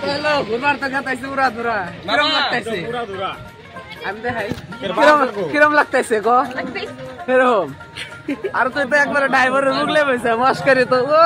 হলো ঘুরবার তো খাতাইছে উড়া ধুরা কিরম লাগতাইছে উড়া ধুরা আমি দেখাই কিরম লাগতাইছে গো এরকম আর তো এটা একবারে ড্রাইভারের রুগলে বইছে মস্কারি তো ও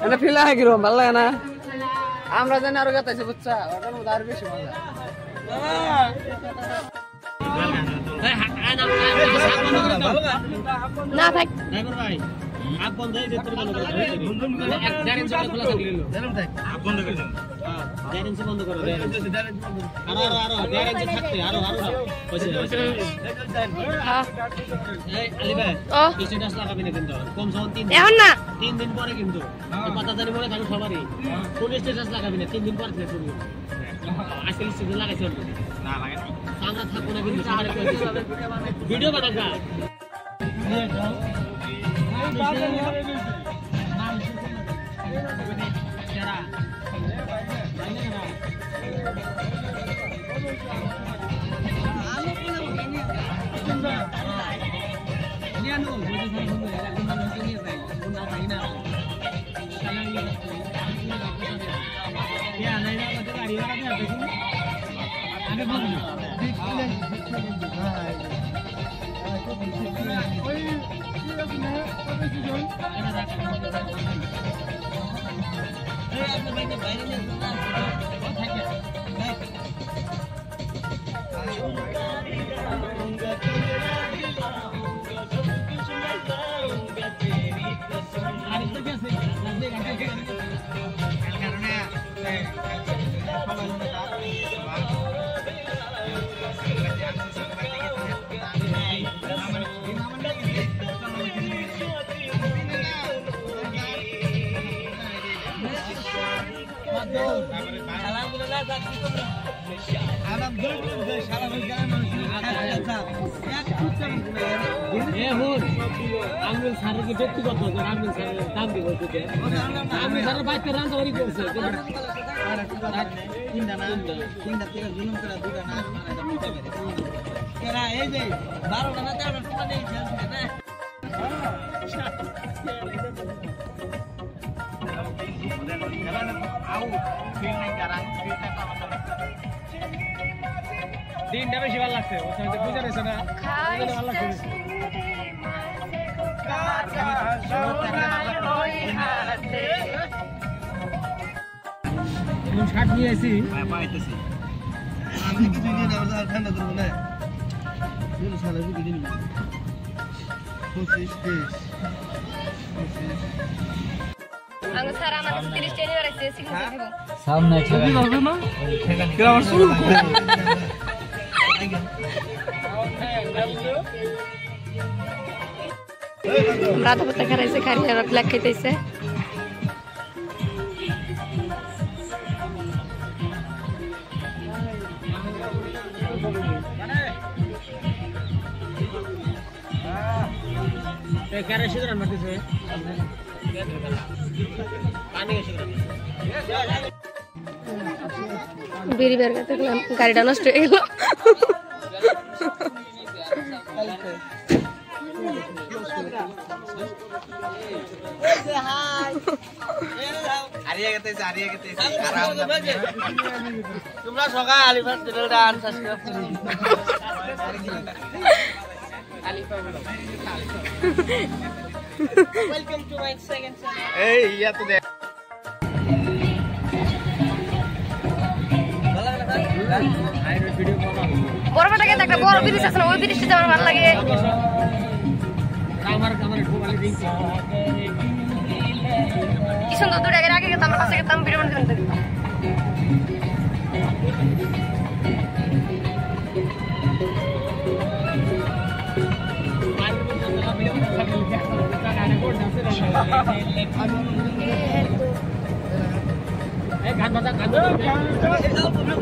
এটা ফিলা হয় কিরম ভালো লাগে না আমরা জানি আরো খাতাইছে বুঝছা ওটার মধ্যে আর বেশি মজা না থাক ড্রাইভার ভাই আপ বন্ধ হয়ে যেতে বন্ধ করে বুম করে এক গ্যারেন্টি খোলা থাকলে জানেন তাই আপ বন্ধ করে দেন হ্যাঁ গ্যারেন্টি বন্ধ করো আরো গ্যারেন্টি থাকতে আরো হইছে হ্যাঁ এই আলী ভাই ও স্ট্যাটাস লাগাবি না কিন্তু কম সম 3 দিন এখন না 3 দিন পরে কিন্তু পাতা জানি বলে কারণ সবারই কোন স্ট্যাটাস লাগাবি না 3 দিন পরে থেকে শুরু আজকে স্ট্যাটাস লাগাইছ না লাগাই না আমরা থাকবো না কিন্তু সবারই কই ভিডিও বানাবা নিয়ে যাও আমি স্যারকে ব্যক্তিগত আমি স্যারের দাম দিব আমি স্যারের বাইকে রান্দাবাড়ি করছে এই যে 12টা না 13টা টোকা নেই দিনটা বেশি ভালো লাগছে বুঝা রয়েছে না ভালো লাগছে শার্ট নিয়ে আসি আমি কিছু নিয়ে যাবো ঠান্ডা করবো না সারা কিছু দিন 25 30 আমি স্যার আমাদের 30 টা নিয়ে রাখছি সিগনেচার দেব সামনে ছবি হবে না কি আমার শুরু রাধা পাতা খাইছে খাইলে ব্ল্যাক খাইতেছে क्या रशीद रन मत से पानी के शिकरा बीरी बेर का देखलाम गाड़ीটা নষ্ট হয়ে গেল হাই আরিয়া গেতে আরাম তোমরা সকাল আলিফার চ্যানেলটা আনসাবস্ক্রাইব করো Welcome to my second channel. এই ইয়া তো দেখ বড় বড়কে একটা বড় ব্রিজ আছে ওই ব্রিজটা আমার ভালো লাগে কামার ঢোকালে দিছি কি সুন্দর দূরে আগে গেতাম আমরা কাছে গেতাম ভিডিও বানাতে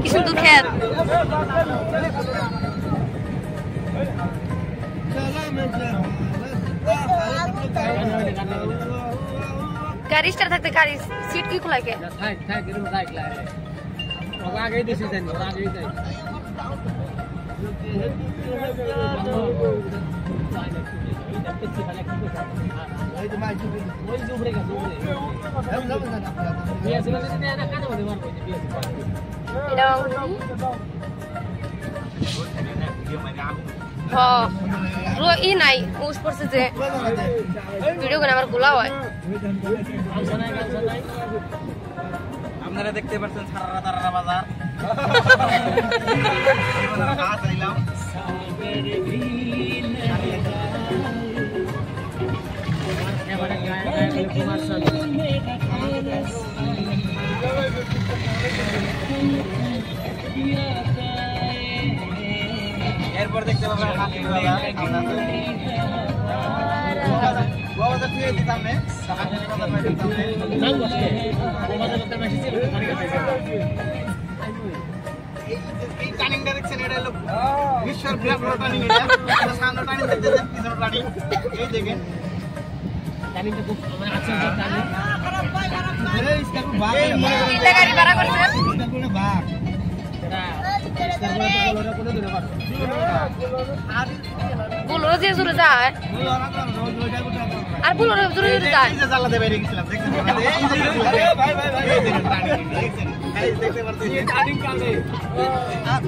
কি সুন্দর খেত গাড়ি স্টার্ট থাকতে গাড়ি সিট কি খোলা কে থাক এরকম থাক লাগে ওরা আগেই দিছি জানি ওরা আগেই যাই ওই জুবরে কা জুবরে ই নাই উস পড়ছে যে ভিডিও করে আমার গোলা হয় আপনারা দেখতে পাচ্ছেন সারা তারা বাজার এরপর দেখতে পাবেন বিশ্বের বৃহত্তম টার্নিং এটা সামনে টার্নিং দেখতেছেন পিছনে টার্নিং এই দেখেন টার্নিংটা খুব মানে আছে টার্নিং এই স্কারু ভাগ এই গাড়ি ভাড়া করছে স্কারু ভাগ বুলোর যে জুড়ে যায় আর বুলোর জুড়ে জুড়ে যায় এই যে জ্বালাতে বাইরে গেছিলাম দেখতে পাচ্ছেন এই ভাই এই দেখেন টার্নিং দেখছেন এই দেখতে পাচ্ছেন এই টার্নিং কালে আর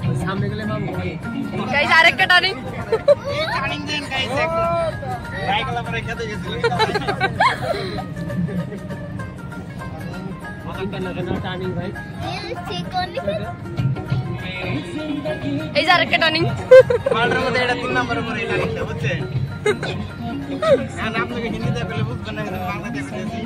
তো সামনে গেলে মামু গাইস আরেকটা টার্নিং টার্নিং দেন গাইস একটু বাইকলা পরে খেতে গেছিল টার্নিং ভাই এই যে আরেকটা টার্নিং মালটার মধ্যে এটা 3 নম্বরের পরে টার্নিংটা বুঝছেন আর আপনাকে হিন্দিতে বলে বুঝবেন না কিন্তু বাংলাতে বলেছি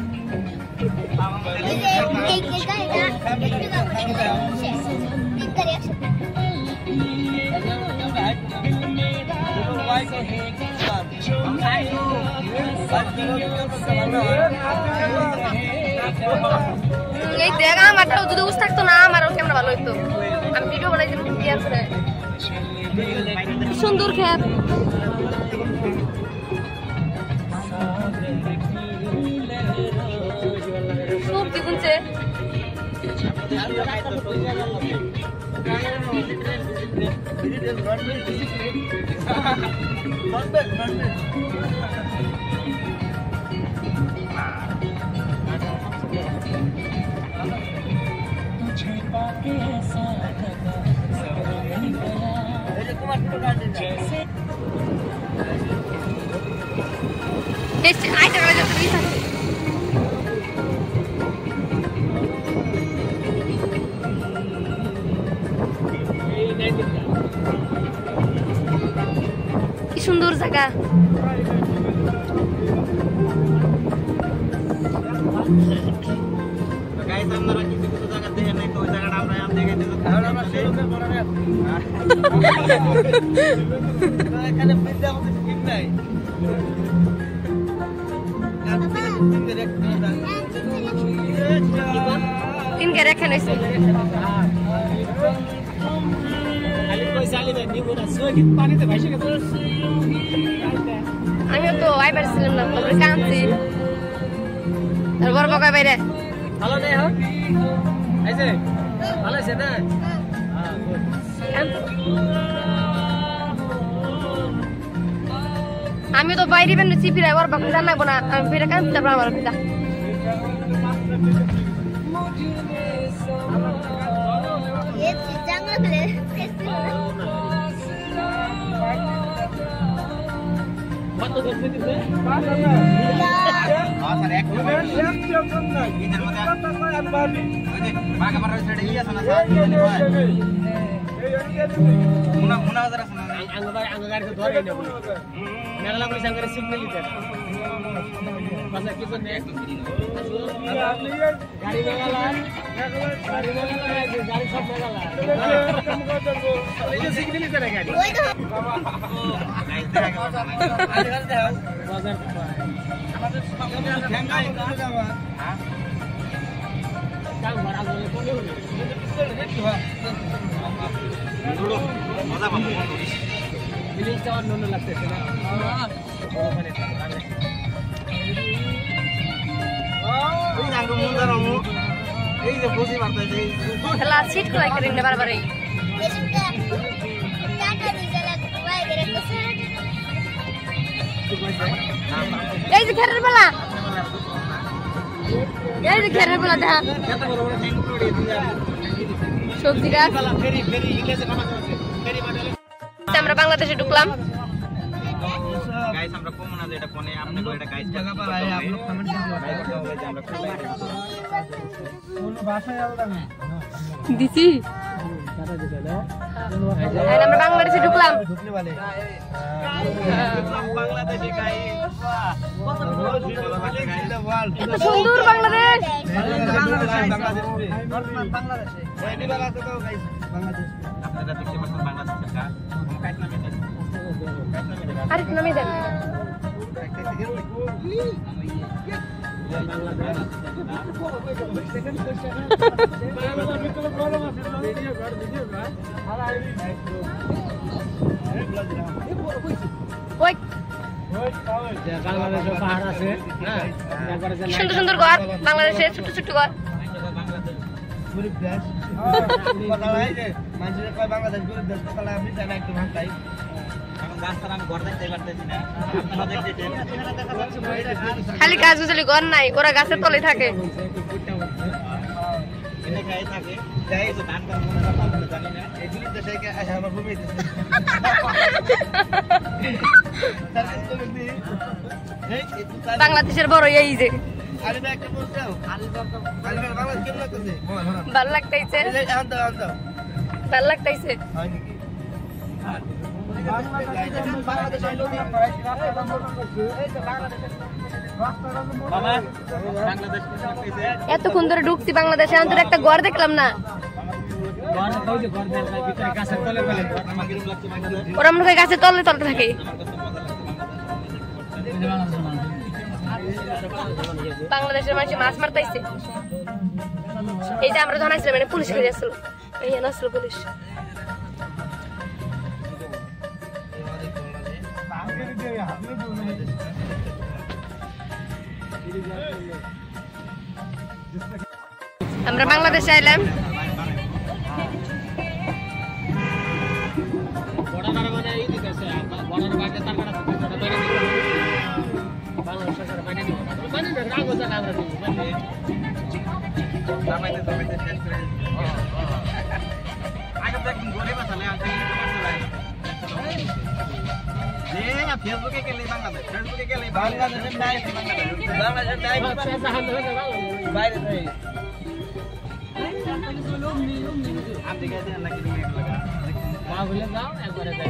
এই দেখ আমারটা যদি উস থাকতো না আমারও ক্যামেরা ভালো হইতো আমি ভিডিও বানাইছিলাম ক্লিয়ার করে সুন্দর খেত সবজি গুনছে আইটা গেলে যত বেশি থাকে কি সুন্দর জায়গা গাইস আপনারা কিছু কিছু জায়গা দেখেন না ওই জায়গাটা আমরা দেখে দিতে এখানে পিজ্জা মতো স্কিম নাই তিনকে রেখে নিয়েছি আমিও তো আইবার ছিলাম না তারপরে কাঁদছি আর বড় বকাই বাইরে ভালো নেই হোক আইছে ভালো আছে না আমি তো বাইরে বেরোচ্ছি ফিরে ওর বাকি জানাবো না আমি ফিরে কাঁদছি তারপর আমার পিতা কত করতে দিতে স্যার এক ঈদের মধ্যে বাঘা মারার সাইডে ই আছে না স্যার মুনা মুনা বাজার আছে না আঙ্গ গাড়ি তো ধরে না বলে মেলা কইছে আঙ্গারে সিগন্যাল দিতে পাশে কিছু নেই গাড়ি মেলা গাড়ি সব মেলা এই যে সিগন্যাল দিতে না গাড়ি ওই তো বাজার আমাদের ঠ্যাঙ্গাই যাওয়া হ্যাঁ কাম ভরা বলে কোনে হলো দেখতে বা মজা পাবো জিনিসটা অন্য লাগতেছে না ওখানে ওই না তো মন দাঁড়াবো এই যে বসে মারতে এই খেলা সিট করে বারবার এই যে খেরের বেলা দেখা সবজি গাছ আমরা বাংলাদেশে ঢুকলাম गाइस আমরা কমন আছে এটা কোনে আপনি কো এটা গাইস জায়গা पर आए आप लोग कमेंट कीजिए আমরা কোন ভাষায় আলাদা না দিছি আমরা বাংলাদেশে ঢুকলাম ঢুকনে वाले বাংলাদেশে গাইস কত সুন্দর বাংলাদেশ বাংলাদেশে এই বাংলা তো গাইস বাংলাদেশ আপনারা দেখতে পাচ্ছেন বাংলাদেশের কাজ কাজ নামে আরে নামে দেন ওই বাংলাদেশে পাহাড় আছে হ্যাঁ সুন্দর সুন্দর ঘর বাংলাদেশে ছোট ছোট ঘর গরিব দেশ কথা হয় যে মানুষের কয় বাংলাদেশ গরিব দেশ কথা আমি জানা একটু ভাঙতাই এখন রাস্তায় আমি ঘর দেখতে পারতেছি না আপনারা দেখতেছেন খালি গাছ গুজলি ঘর নাই ওরা গাছের তলে থাকে এনে গায়ে থাকে যাই তো ধান কাম মনে না পাবো জানি না এগুলি দেশে কে আসা আমার ঘুমিয়ে দিছে বাংলাদেশের বড় এই যে আরে ভাই একটা বলতে দাও আরে বাংলাদেশ কেমন লাগতেছে ভালো লাগতেছে ভালো লাগতেছে হয় নাকি এতক্ষণ ধরে ঢুকছি বাংলাদেশে অন্তর একটা ঘর দেখলাম না ওরা মনে হয় গাছের তলে তলে থাকে বাংলাদেশের মানুষ মাছ মারতাইছে এই যে আমরা যখন আসলাম মানে পুলিশ ফিরে আসলো এই আসলো পুলিশ আমরা বাংলাদেশে আইলাম ফেসবুকে গেলে বাংলাদেশ ফেসবুকে গেলে বাংলাদেশের নাই বাংলাদেশের নাই বাইরে নাই আপনি গেছে নাকি মেয়ে লাগা মা বলে যাও একবারে যাই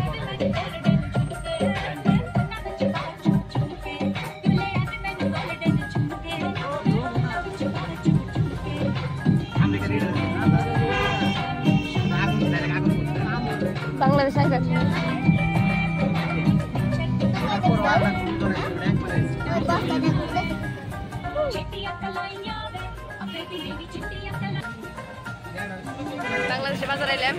বাংলাদেশ আইবে বাংলাদেশে বাজার আইলাম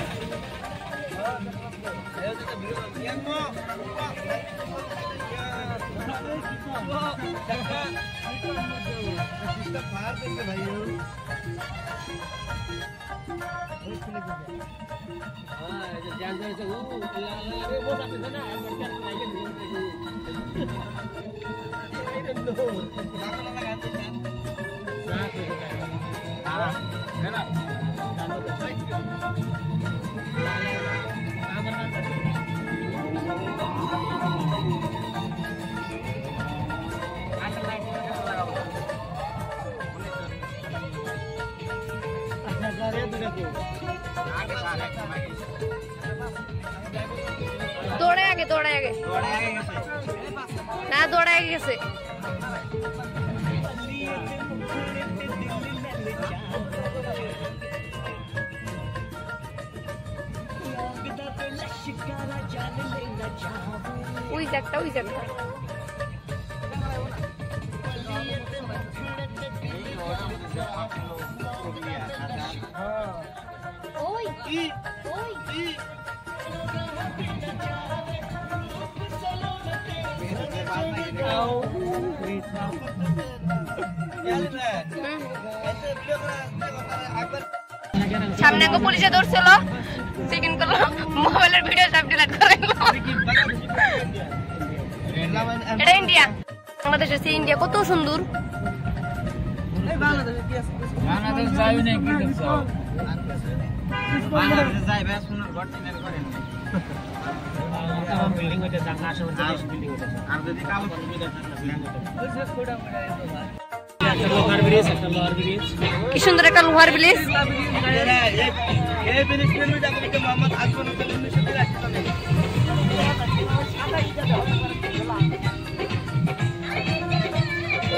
দৌড়ায় আগে না দৌড়ায় গেছে ওই একটা সামনে পুলিশে ধরছিল চেকিং করলো মোবাইলের ভিডিও সব ডিলিট করে এটা ইন্ডিয়া বাংলাদেশের চেয়ে ইন্ডিয়া কত সুন্দর। বাংলাদেশ যাই না কি দেখছো বাংলাদেশে যাইবে সুন্দর ঘর টিনের করে বিল্ডিং হইতে জানা আসে বিল্ডিং হইতে আর যদি কালো বিল্ডিং লোহার ব্রিজ একটা লোহার ব্রিজ কি সুন্দর একটা লোহার ব্রিজ। এই ব্রিজ নির্মিত করতে মোহাম্মদ আকবর উদ্দিন 1983 সালে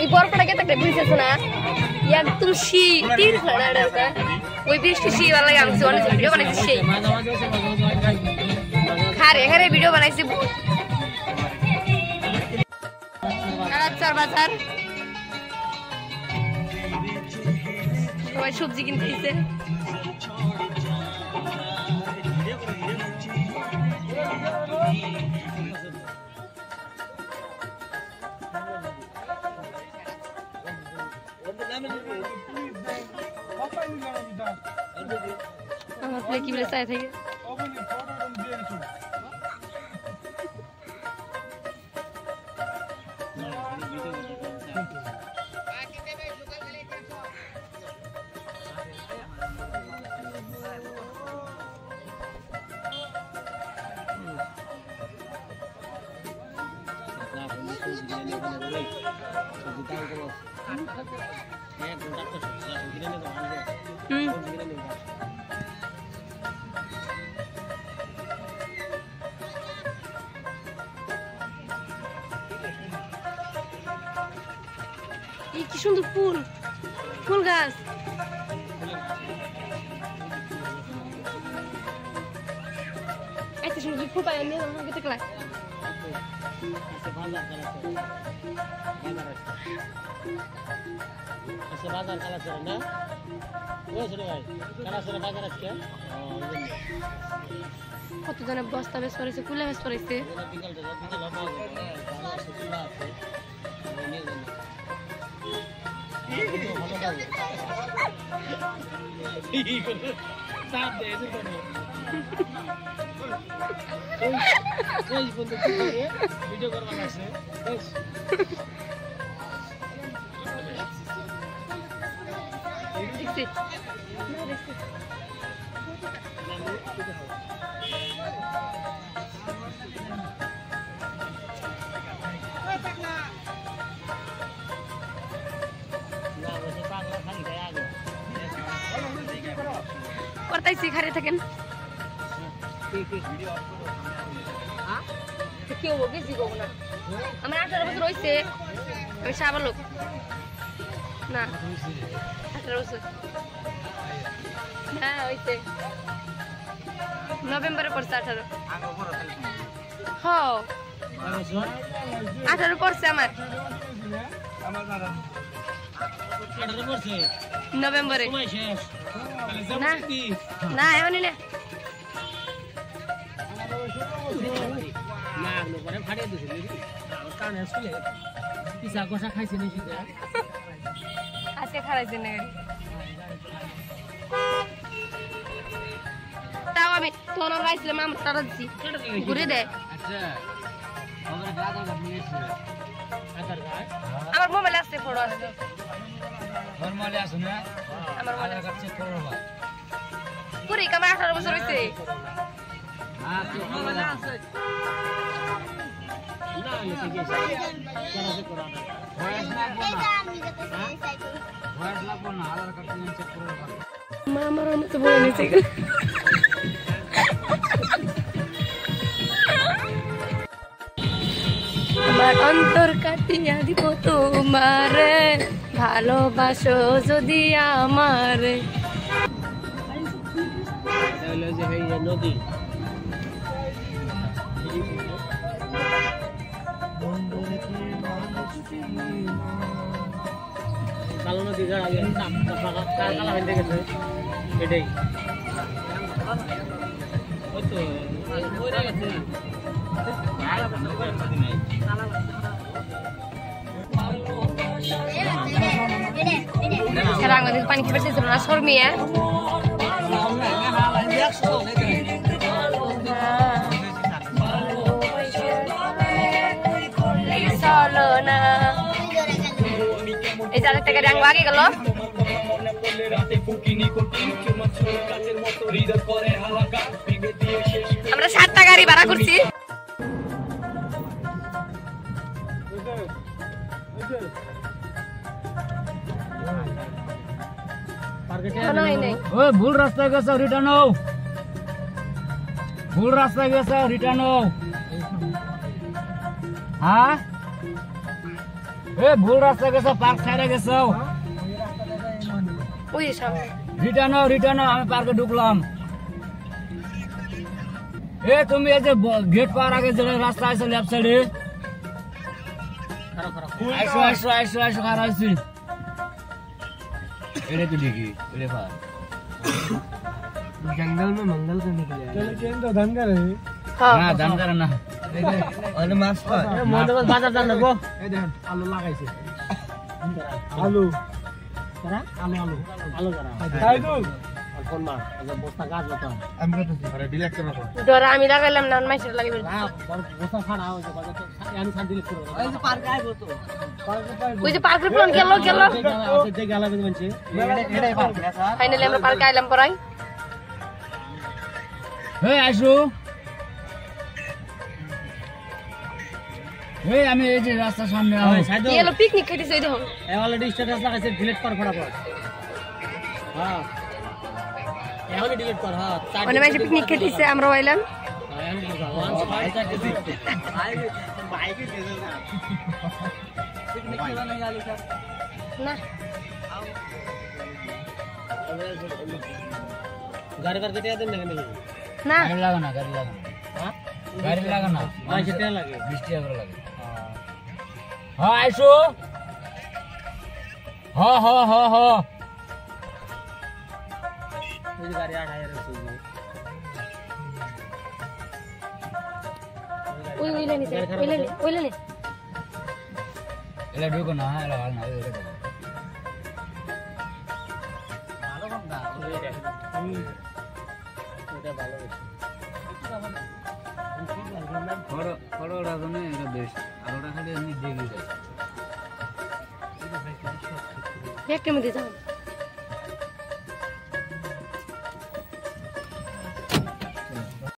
এই বরফটা একটা ব্রিজ আছে না একদম তীর খাড়া আছে ওই ব্রিজটা ভালো লাগে। আমি অনেক ভিডিও বানাইছি সেই খারে খারে ভিডিও বানাইছি। চার বাজার সবাই সবজি কিনতে দিচ্ছে। আমার প্লে কি বলে চাই থাকে কি সুন্দর ফুল ফুল গাছ। এত সুন্দর ফুল পাই নিয়ে আমাকে দেখলা বাজার কালাচর না কালাচর বাজার আজকে কত জনে বস্তা বেশ করেছে কুলা বেশ করেছে। ভিডিও করবার আছে করতেছি খারে থাকেন কেউ বেশি করবো না। আমার 18 বছর হয়েছে আমি সাবালক না 18 বছর হ্যাঁ হয়েছে নভেম্বরে পড়ছে 18 হ 18 পড়ছে আমার নভেম্বরে না না এমনই না আজকে খারাইছে না তাও আমি তোর গাইছিলাম আমার টাটা দিচ্ছি ঘুরে দেয় আমার মোবাইলে আসছে ফটো আসছে আমার পুরি আমার 18 বছর হয়েছে আমার মতো বলে নিচ্ছে আমার অন্তর কাটিয়া দিব তোমারে ভালোবাসো যদি আমারে নদী কালো নদী আগে কালা হয়ে গেছে এটাই ওই তো ওইটা গেছে পানি খেয়ে ছিল না শর্মিয়া চলো না যাদের থেকে র্যাঙ্ক আগে গেল আমরা 7টা গাড়ি ভাড়া করছি ওই ভুল রাস্তায় গেছে রিটার্ন হও ভুল রাস্তায় গেছে রিটার্ন হও হ্যাঁ এ ভুল রাস্তায় গেছে পার্ক ছাড়ে গেছো ওই সামনে রিটার্ন হও আমি পার্কে ঢুকলাম এ তুমি এই যে গেট পাওয়ার আগে যে রাস্তা আছে লেফট সাইডে আইসো খারাপ আছি এটা তো দেখি এটা পার जंगल में मंगल करने के लिए चलो चेन तो धनगर है না দাম করে না और मास्टर মন্ডল বাজার জান গো এই দেখেন আলু লাগাইছে আলু করা আলু করা খাই তো আর কোন মা বস্তা গাছ মতো আমরা তো আরে ডিলেট করো ধরো আমি লাগাইলাম না মাইসের লাগিয়ে না বস্তা ফাড়া হইছে বাজার তো আমি শান্তি লিখ করব এই যে পার্কে আইবো তো ওই যে পার্কের প্ল্যান গেল আছে যে গেলা বেদ মানছে এটাই পার্ক না স্যার ফাইনালি আমরা পার্কে আইলাম পরাই এই আইসো এই আমি এই যে রাস্তার সামনে আছি সাইডে এলো পিকনিক খাইতেছে এই দেখো এই অলরেডি স্ট্যাটাস লাগাইছে ডিলিট কর ফটাফট হ্যাঁ এখনই ডিলিট কর হ্যাঁ মানে মাইসে পিকনিক খাইতেছে আমরা আইলাম না গাড়ি কার কেটে দেন নাকি না গাড়ি লাগা না হ্যাঁ গাড়ি লাগা না ভাই সেটা লাগে 20 টাকা করে লাগে হ্যাঁ আইসো হ্যাঁ এই গাড়ি 8000 এর সুজি ওই লেনে এলা ঢুকো না এলা ভালো না ভালো কম না এটা ভালো ফটো রাখনে এটা বেস্ট আর ওটা খালি আমি দেখি একটা মধ্যে যাও